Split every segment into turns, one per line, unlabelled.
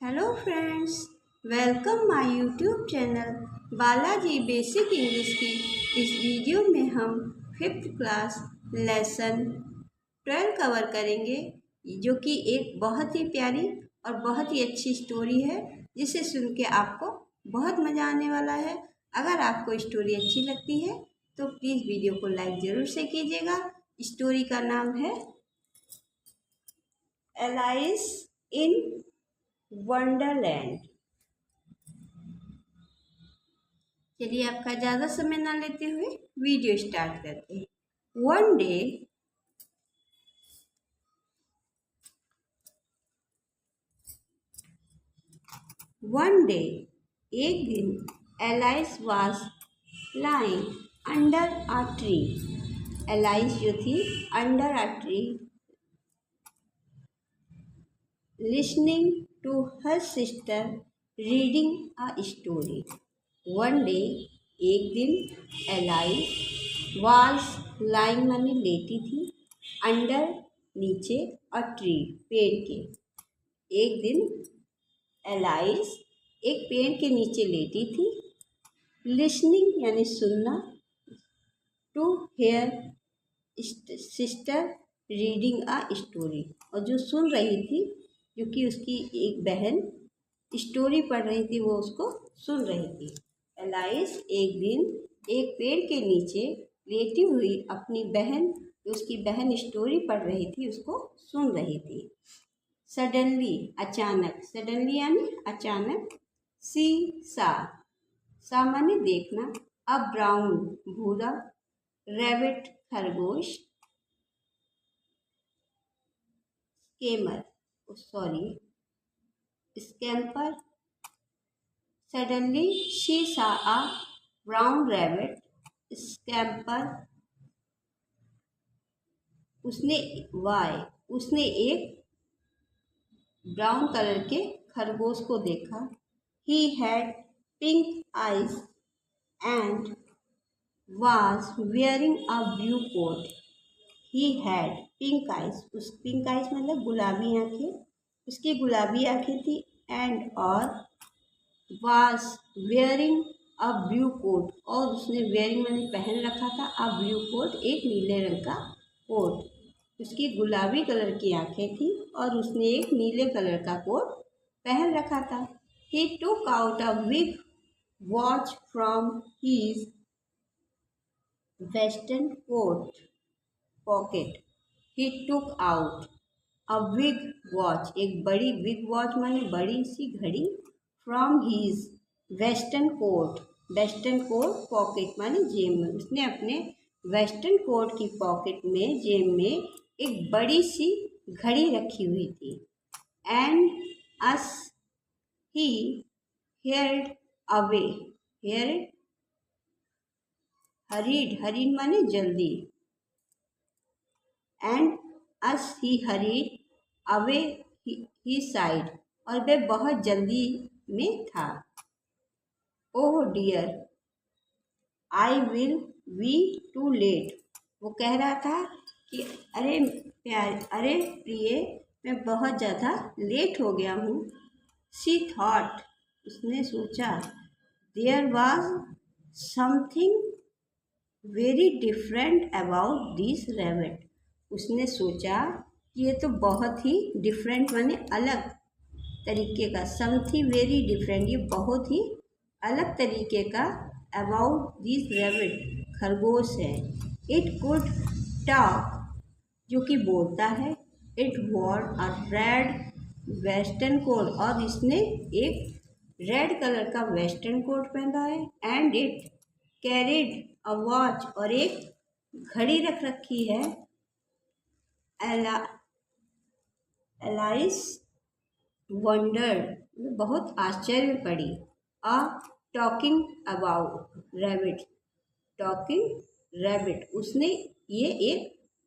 Hello friends, welcome my YouTube channel Balaji basic English की। इस video में हम फिफ्थ क्लास लेसन 12 कवर करेंगे, जो कि एक बहुत ही प्यारी और बहुत ही अच्छी स्टोरी है, जिसे सुन के आपको बहुत मज़ा आने वाला है। अगर आपको स्टोरी अच्छी लगती है तो प्लीज़ वीडियो को लाइक ज़रूर से कीजिएगा। स्टोरी का नाम है एलाइस इन वंडरलैंड। चलिए आपका ज़्यादा समय ना लेते हुए वीडियो स्टार्ट करते हैं। वन डे एक दिन Alice was lying under a tree. Alice जो थी under a tree listening to her sister reading a story. One day एक दिन एलाइस वाज लाइंग माने लेटी थी, अंडर नीचे, अ ट्री पेड़ के। एक दिन एलाइस एक पेड़ के नीचे लेटी थी, लिसनिंग यानी सुनना, to her sister reading a story, और जो सुन रही थी, जो कि उसकी एक बहन स्टोरी पढ़ रही थी, वो उसको सुन रही थी। एलाइस एक दिन एक पेड़ के नीचे लेटी हुई अपनी बहन, उसकी बहन स्टोरी पढ़ रही थी, उसको सुन रही थी। सडनली अचानक, सडनली यानी अचानक, सी सा माने देखना, अ ब्राउन भूरा, रैबिट खरगोश, स्कैम्पर। सडनली शी सा अ ब्राउन रैबिट स्कैम्पर। उसने एक ब्राउन कलर के खरगोश को देखा। He had pink eyes and was wearing a blue coat. He had pink eyes. उस पिंक आइज मतलब गुलाबी आंखें, उसकी गुलाबी आंखें थी, एंड और was wearing a blue coat, और उसने wearing मैंने पहन रखा था, a blue coat एक नीले रंग का कोट। उसकी गुलाबी कलर की आंखें थी और उसने एक नीले कलर का कोट पहन रखा था। He took out a big watch from his western coat pocket. He took out a big watch, एक बड़ी big watch माने बड़ी सी घड़ी, from his western coat, western coat pocket माने जेब में। उसने अपने वेस्टर्न कोट की पॉकेट में, जेब में एक बड़ी सी घड़ी रखी हुई थी। And as he hurried away, hurried माने जल्दी, and as he hurried away he said, और वह बहुत जल्दी में था। Oh dear I will be too late, वो कह रहा था कि अरे अरे प्रिय, मैं बहुत ज़्यादा लेट हो गया हूँ। शी थॉट, उसने सोचा, there was something very different about this rabbit, उसने सोचा कि ये तो बहुत ही डिफरेंट माने अलग तरीके का, समथिंग वेरी डिफरेंट, ये बहुत ही अलग तरीके का, अबाउट दिस रैबिट खरगोश है। इट कुड टॉक, जो कि बोलता है। It wore a red western coat, और इसने एक रेड कलर का वेस्टर्न कोट पहना है। And it carried a watch, और एक घड़ी रख रखी है। एलाइस वंडर्ड, बहुत आश्चर्य पड़ी। A talking about rabbit, talking rabbit, उसने ये एक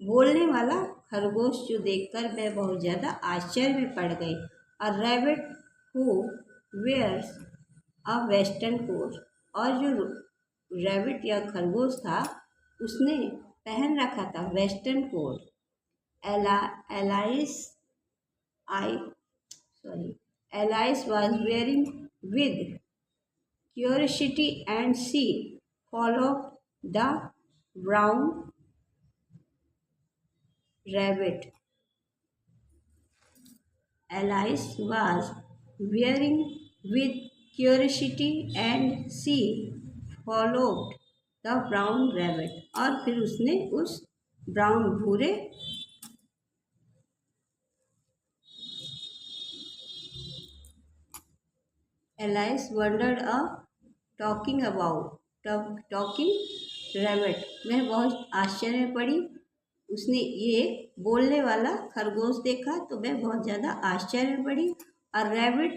बोलने वाला खरगोश जो देखकर वह बहुत ज़्यादा आश्चर्य में पड़ गई। A rabbit who wears a western coat, और जो रैबिट या खरगोश था, उसने पहन रखा था western coat. Alice Alice was wearing with curiosity and she followed the brown rabbit. Alice was wearing with curiosity and she followed the brown rabbit. और फिर उसने उस ब्राउन भूरे Alice wondered a talking rabbit. वह बहुत आश्चर्य में पड़ी। उसने ये बोलने वाला खरगोश देखा तो वह बहुत ज़्यादा आश्चर्य में पड़ी। A rabbit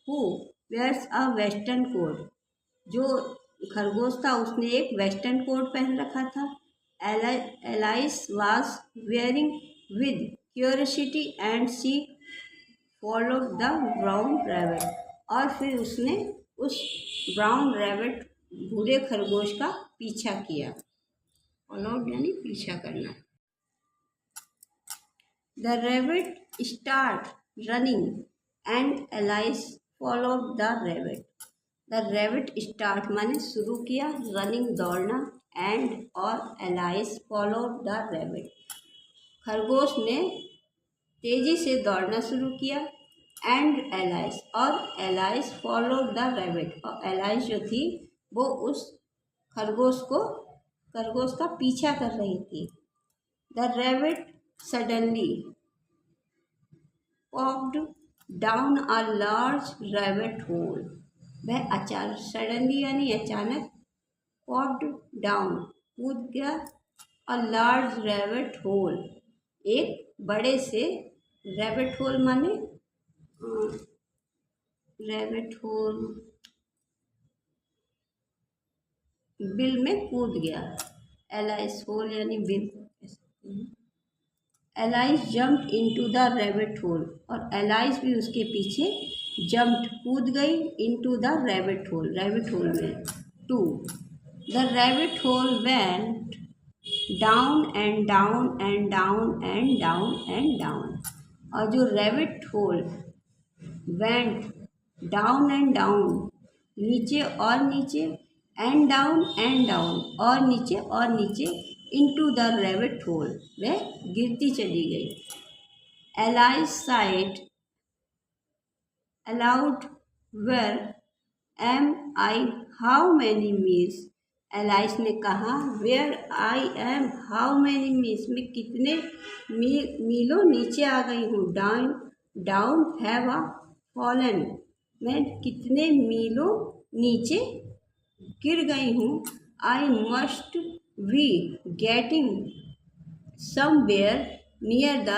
who wears a western coat, जो खरगोश था उसने एक वेस्टर्न कोट पहन रखा था। Alias was wearing with curiosity and she followed the brown rabbit. और फिर उसने उस ब्राउन रैबिट भूरे खरगोश का पीछा किया। फॉलोड यानी पीछा करना। The rabbit start running and alias followed the rabbit. The rabbit start माने शुरू किया, रनिंग दौड़ना, एंड और एलाइस फॉलोड द रैबिट। खरगोश ने तेजी से दौड़ना शुरू किया, एंड एलाइस और एलाइस फॉलोड द रैबिट। और एलाइस जो थी वो उस खरगोश का पीछा कर रही थी। The rabbit suddenly popped down a large rabbit hole. वह अचानक, सडनली यानी अचानक, पॉप्ड डाउन कूद गया, अ लार्ज रैबिट होल एक बड़े से रैबिट होल माने रैबिट होल बिल में कूद गया। एलाइस होल यानी bill. Alias jumped into the rabbit hole, और एलाइस भी उसके पीछे जम्प्ड कूद गई इनटू द रैबिट होल में। 2 the rabbit hole went down and down and down and down and down. और जो rabbit hole went down and down, नीचे और नीचे, एंड डाउन और नीचे इनटू द रैबिट होल, वह गिरती चली गई। Alice said aloud where am I how many miles. Alice ने कहा where I am how many miles, मैं कितने मीलों नीचे आ गई हूँ। डाउन हैव अ फॉलन, मैं कितने मीलों नीचे गिर गई हूँ। I must be getting somewhere near the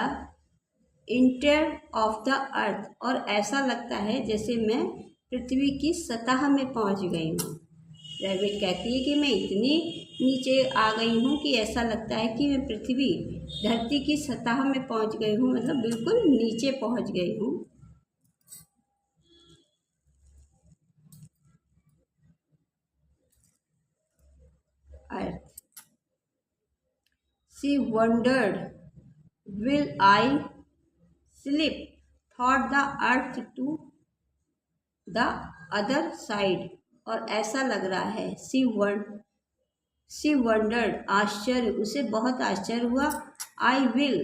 inter of the earth, और ऐसा लगता है जैसे मैं पृथ्वी की सतह में पहुँच गई हूँ। रैबिट कहती है कि मैं इतनी नीचे आ गई हूँ कि ऐसा लगता है कि मैं धरती की सतह में पहुँच गई हूँ, मतलब बिल्कुल नीचे पहुँच गई हूँ। अर्थ। She wondered, will I slip thought the earth to the other side, और ऐसा लग रहा है। She wondered, आश्चर्य, उसे बहुत आश्चर्य हुआ। I will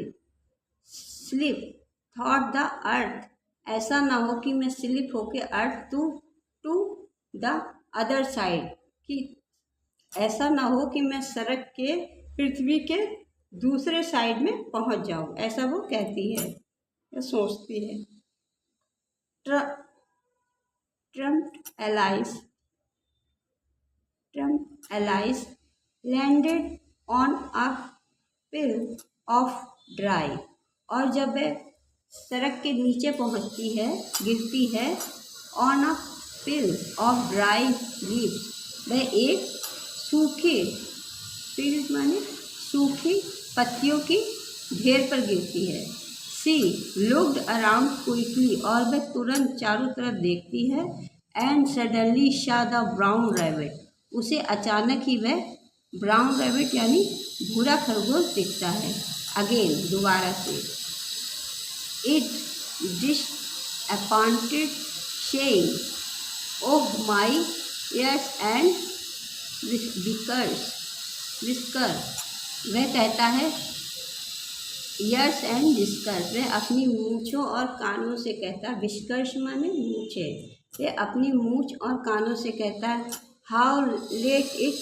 slip thought the earth, ऐसा ना हो कि मैं स्लिप होके earth to the other side, कि ऐसा ना हो कि मैं सड़क के पृथ्वी के दूसरे साइड में पहुंच जाऊं, ऐसा वो कहती है या सोचती है। Trump alias landed on a pill of dry, और जब वह सड़क के नीचे पहुंचती है, गिरती है, on a pill of dry leaves, वह एक सूखे, पिल माने सूखी पत्तियों की ढेर पर गिरती है। सी लुक्ड अराउंड क्विकली, और वह तुरंत चारों तरफ देखती है। And suddenly Shaw the brown rabbit, उसे अचानक ही वह ब्राउन रैबिट यानी भूरा खरगोश दिखता है। अगेन, दोबारा से। It appointed, saying, "Oh my ears and whisker." वह कहता है ईयर्स एंड whiskers, वह अपनी मूँछों और कानों से कहता है। whiskers माने मूँछे। वह अपनी मूँछ और कानों से कहता है हाउ लेट इट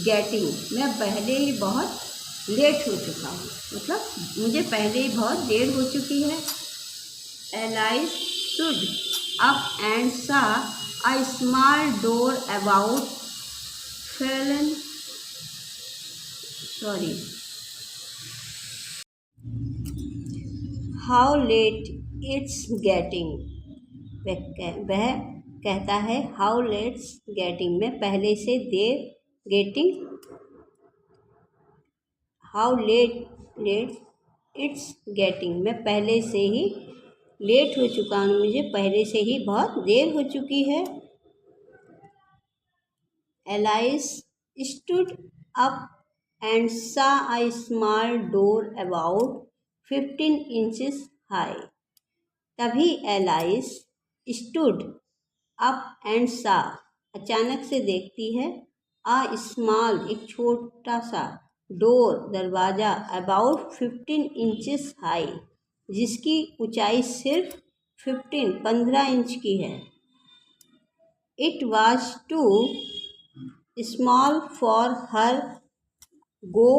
गेटिंग, मैं पहले ही बहुत लेट हो चुका हूँ, मतलब मुझे पहले ही बहुत देर हो चुकी है। Allies stood up and saw a small door about fallen sorry how late it's getting, वह कहता है हाउ लेट्स गेटिंग, मैं पहले से देर getting how late it's getting, मैं पहले से ही लेट हो चुका हूँ, मुझे पहले से ही बहुत देर हो चुकी है। Alias stood up and saw a small door about 15 inches high. तभी alias stood up and saw, अचानक से देखती है, a small, एक छोटा सा, डोर, दरवाज़ा, about 15 inches high, जिसकी ऊंचाई सिर्फ 15 इंच की है। It was too small for her go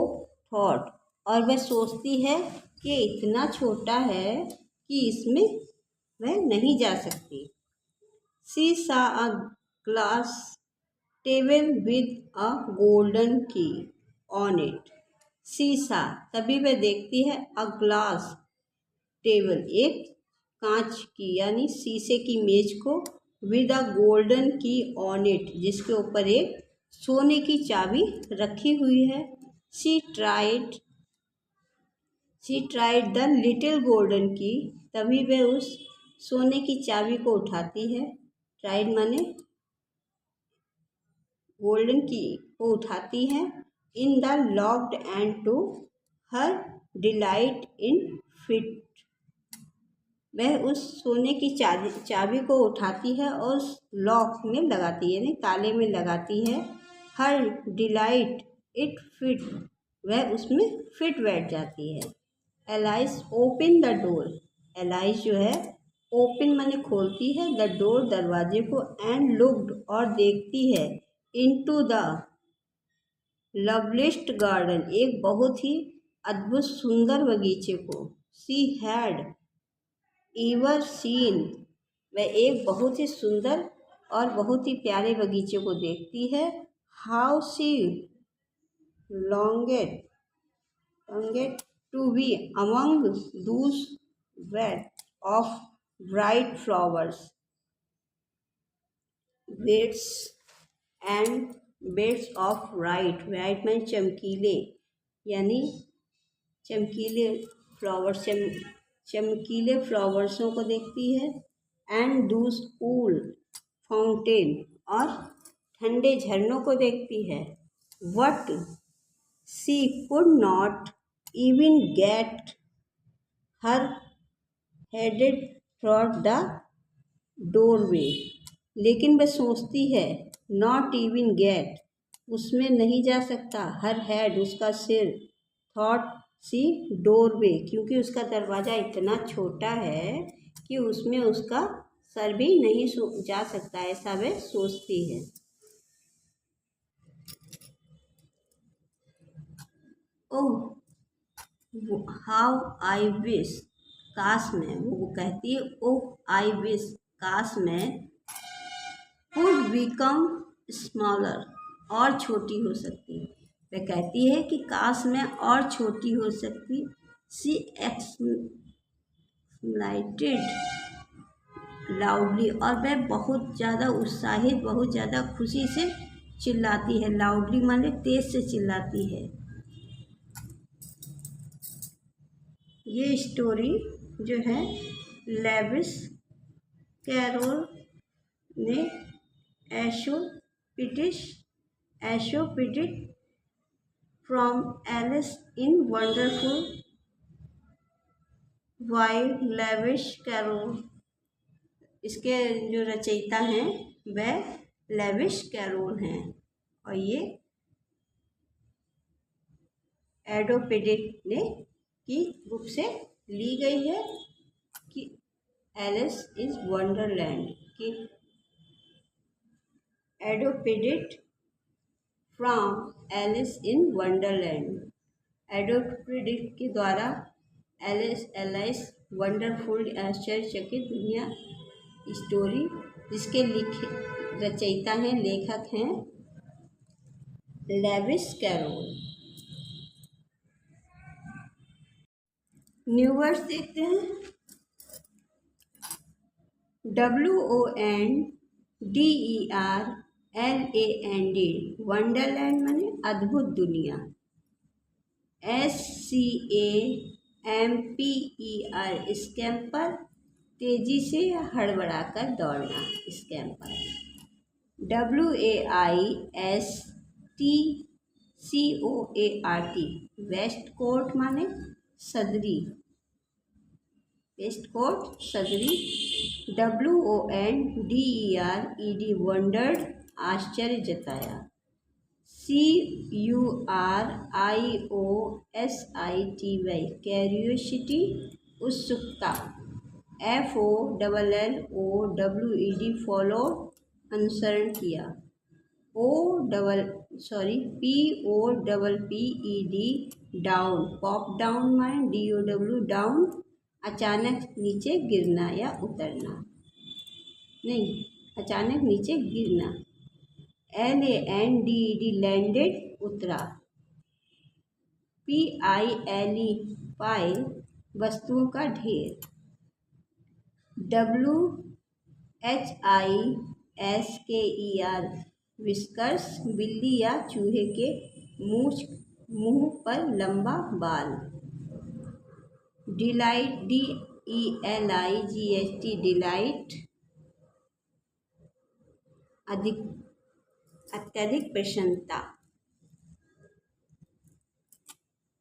thought, और वह सोचती है कि इतना छोटा है कि इसमें वह नहीं जा सकती। सी सा a glass table with a golden की ऑन इट। शीशा, तभी वह देखती है अ ग्लास टेबल, एक कांच की यानी शीशे की मेज को, विद अ गोल्डन की ऑन इट, जिसके ऊपर एक सोने की चाबी रखी हुई है। She tried the little golden की, तभी वह उस सोने की चाबी को उठाती है। ट्राइड माने गोल्डन की को उठाती है। In the locked and to her delight in fit, वह उस सोने की चाबी को उठाती है और उस लॉक में लगाती है, यानी ताले में लगाती है। हर डिलाइट इट फिट, वह उसमें फिट बैठ जाती है। Alias open the door, alias जो है ओपन माने खोलती है, द डोर दरवाजे को, एंड लुक्ड और देखती है, इनटू द लवलिस्ट गार्डन, एक बहुत ही अद्भुत सुंदर बगीचे को। सी हैड एवर सीन, वह एक बहुत ही सुंदर और बहुत ही प्यारे बगीचे को देखती है। How she longed to be among those beds of bright flowers, beds and beds of white में चमकीले, यानी चमकीले फ्लावर्स, चमकीले फ्लावर्सों को देखती है। एंड दूस कूल फाउंटेन, और ठंडे झरनों को देखती है। What she could not even get her headed throat the doorway, लेकिन वह सोचती है नॉट इवन गेट, उसमें नहीं जा सकता, हर हेड उसका सिर, थॉट सी डोरवे, क्योंकि उसका दरवाज़ा इतना छोटा है कि उसमें उसका सर भी नहीं जा सकता, ऐसा वह सोचती है। ओह हाउ आई विश, काश में, वो कहती है ओह आई विश, काश में, कुड बिकम स्मॉलर, और छोटी हो सकती। वह कहती है कि काश मैं और छोटी हो सकती। सी एक्सलाइटेड लाउडली, और वह बहुत ज़्यादा उत्साहित, बहुत ज़्यादा खुशी से चिल्लाती है। लाउडली माने तेज से चिल्लाती है। ये स्टोरी जो है लेविस कैरोल ने एशोपिडिड from Alice in wonderful by Lewis Carroll इसके जो रचयिता हैं वह लेविस कैरोल हैं और ये एडोपेडिट ने की बुक से ली गई है कि एलिस इज वंडरलैंड कि एडोपेडिट फ्रॉम एलिस इन वंडरलैंड। एडोपेडिट के द्वारा एलिस वंडरफुल आश्चर्यचकित दुनिया स्टोरी, जिसके रचयिता हैं लेखक हैं लेविस कैरोल। न्यू वर्ड्स देखते हैं। WONDERLAND वंडरलैंड माने अद्भुत दुनिया। SCAMPER स्कैम्पर तेजी से या हड़बड़ाकर दौड़ना स्कैम्पर। WAISTCOART वेस्ट कोट माने सदरी, वेस्ट कोट सदरी। WONDERED वंडर्ड आश्चर्य जताया। CURIOSITY क्यूरियोसिटी उत्सुकता। FOLLOWED फॉलोड अनुसरण किया। POPPED डाउन पॉप डाउन माने DOW डाउन अचानक नीचे गिरना या उतरना, नहीं अचानक नीचे गिरना। LANDED लैंडेड उतरा। PILE पाइल वस्तुओं का ढेर। WHISKER विस्कर्स बिल्ली या चूहे के मुंह पर लंबा बाल। डिलाइट DELIGHT डिलाइट अत्यधिक प्रसन्नता।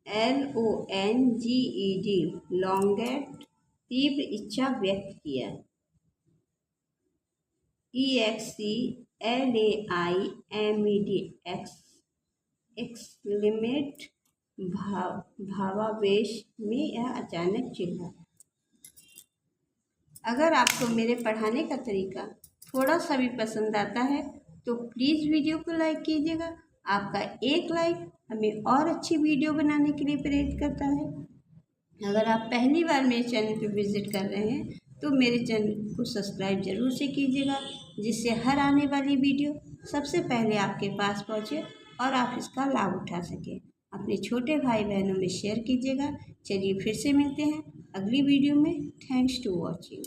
LONGED लॉन्गेट तीव्र इच्छा व्यक्त किया। EXCLAIMED एक्सक्लेमेट भावावेश में यह अचानक चिल्ला। अगर आपको मेरे पढ़ाने का तरीका थोड़ा सा भी पसंद आता है तो प्लीज़ वीडियो को लाइक कीजिएगा। आपका एक लाइक हमें और अच्छी वीडियो बनाने के लिए प्रेरित करता है। अगर आप पहली बार मेरे चैनल पर विज़िट कर रहे हैं तो मेरे चैनल को सब्सक्राइब ज़रूर से कीजिएगा, जिससे हर आने वाली वीडियो सबसे पहले आपके पास पहुंचे और आप इसका लाभ उठा सकें। अपने छोटे भाई बहनों में शेयर कीजिएगा। चलिए फिर से मिलते हैं अगली वीडियो में। Thanks to watching.